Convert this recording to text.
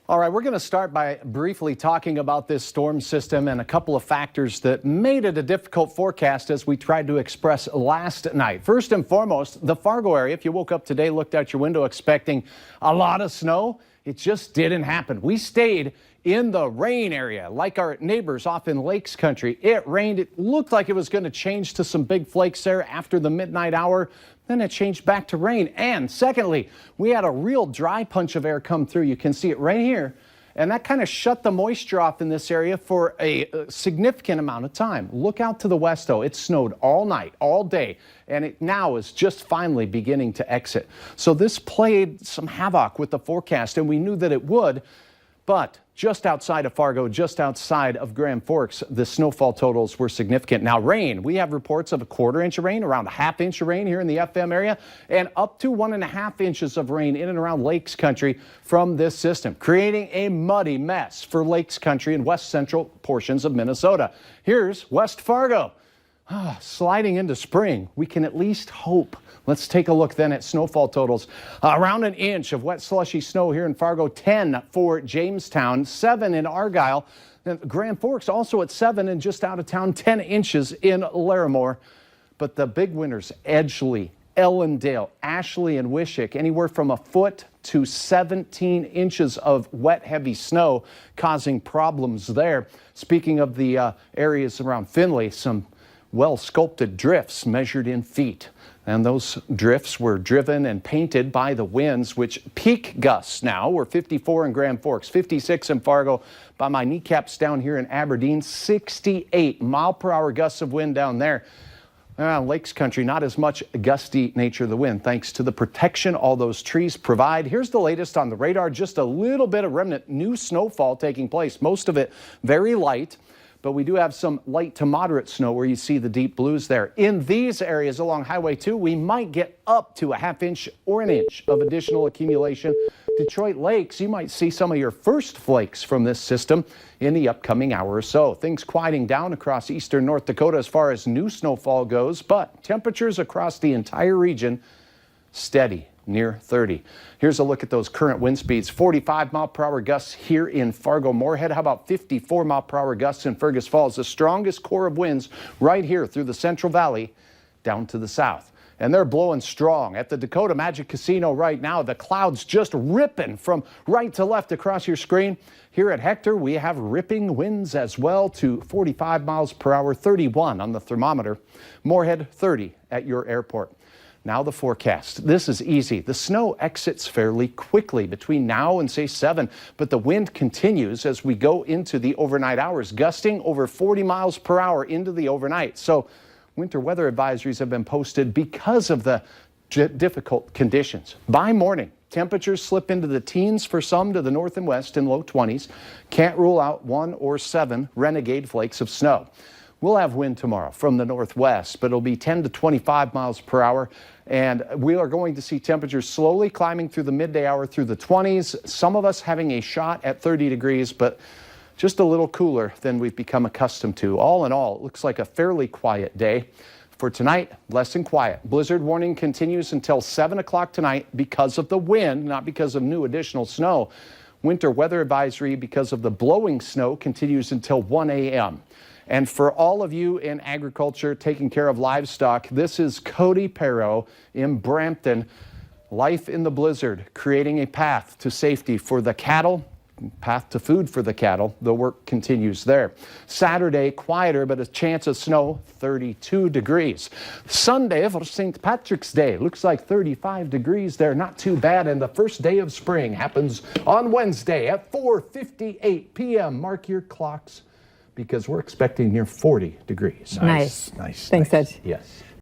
All right, we're going to start by briefly talking about this storm system and a couple of factors that made it a difficult forecast as we tried to express last night. First and foremost, the Fargo area. If you woke up today, looked out your window expecting a lot of snow, it just didn't happen. We stayed in the rain area like our neighbors off in Lakes Country. It rained. It looked like it was going to change to some big flakes there after the midnight hour. Then it changed back to rain. And secondly, we had a real dry punch of air come through. You can see it right here. And that kind of shut the moisture off in this area for a significant amount of time. Look out to the west, though. It snowed all night, all day, and it now is just finally beginning to exit. So this played some havoc with the forecast, and we knew that it would. But just outside of Fargo, just outside of Grand Forks, the snowfall totals were significant. Now, rain, we have reports of a 1/4 inch of rain, around a 1/2 inch of rain here in the FM area, and up to 1.5 inches of rain in and around Lakes Country from this system, creating a muddy mess for Lakes Country and west central portions of Minnesota. Here's West Fargo. Sliding into spring, we can at least hope. Let's take a look then at snowfall totals. Around 1 inch of wet slushy snow here in Fargo, 10 for Jamestown, 7 in Argyle. Grand Forks also at 7 and just out of town, 10 inches in Larimore. But the big winners, Edgeley, Ellendale, Ashley, and Wishick, anywhere from 1 foot to 17 inches of wet, heavy snow causing problems there. Speaking of the areas around Findlay, some well-sculpted drifts measured in feet. And those drifts were driven and painted by the winds, which peak gusts now were 54 in Grand Forks, 56 in Fargo, by my kneecaps down here in Aberdeen, 68 mile-per-hour gusts of wind down there. Lakes Country, not as much gusty nature of the wind, thanks to the protection all those trees provide. Here's the latest on the radar, just a little bit of remnant new snowfall taking place, most of it very light. But we do have some light to moderate snow where you see the deep blues there. In these areas along Highway 2, we might get up to 1/2 inch or 1 inch of additional accumulation. Detroit Lakes, you might see some of your first flakes from this system in the upcoming hour or so. Things quieting down across eastern North Dakota as far as new snowfall goes, but temperatures across the entire region steady. Near 30. Here's a look at those current wind speeds. 45 mile-per-hour gusts here in Fargo-Moorhead. How about 54 mile-per-hour gusts in Fergus Falls? The strongest core of winds right here through the Central Valley down to the south. And they're blowing strong. At the Dakota Magic Casino right now, the clouds just ripping from right to left across your screen. Here at Hector, we have ripping winds as well to 45 miles per hour, 31 on the thermometer. Moorhead, 30 at your airport. Now the forecast. This is easy. The snow exits fairly quickly between now and say 7, but the wind continues as we go into the overnight hours, gusting over 40 miles per hour into the overnight. So winter weather advisories have been posted because of the difficult conditions. By morning, temperatures slip into the teens for some to the north and west in low 20s. Can't rule out 1 or 7 renegade flakes of snow. We'll have wind tomorrow from the northwest, but it'll be 10 to 25 miles per hour. And we are going to see temperatures slowly climbing through the midday hour through the 20s. Some of us having a shot at 30 degrees, but just a little cooler than we've become accustomed to. All in all, it looks like a fairly quiet day. For tonight, less than quiet. Blizzard warning continues until 7 o'clock tonight because of the wind, not because of new additional snow. Winter weather advisory because of the blowing snow continues until 1 a.m. And for all of you in agriculture taking care of livestock, this is Cody Perro in Brampton. Life in the blizzard, creating a path to safety for the cattle, path to food for the cattle. The work continues there. Saturday, quieter, but a chance of snow, 32 degrees. Sunday for St. Patrick's Day, looks like 35 degrees there, not too bad. And the first day of spring happens on Wednesday at 4:58 p.m. Mark your clocks, because we're expecting near 40 degrees. Nice. Nice. Thanks, Ed. Yes.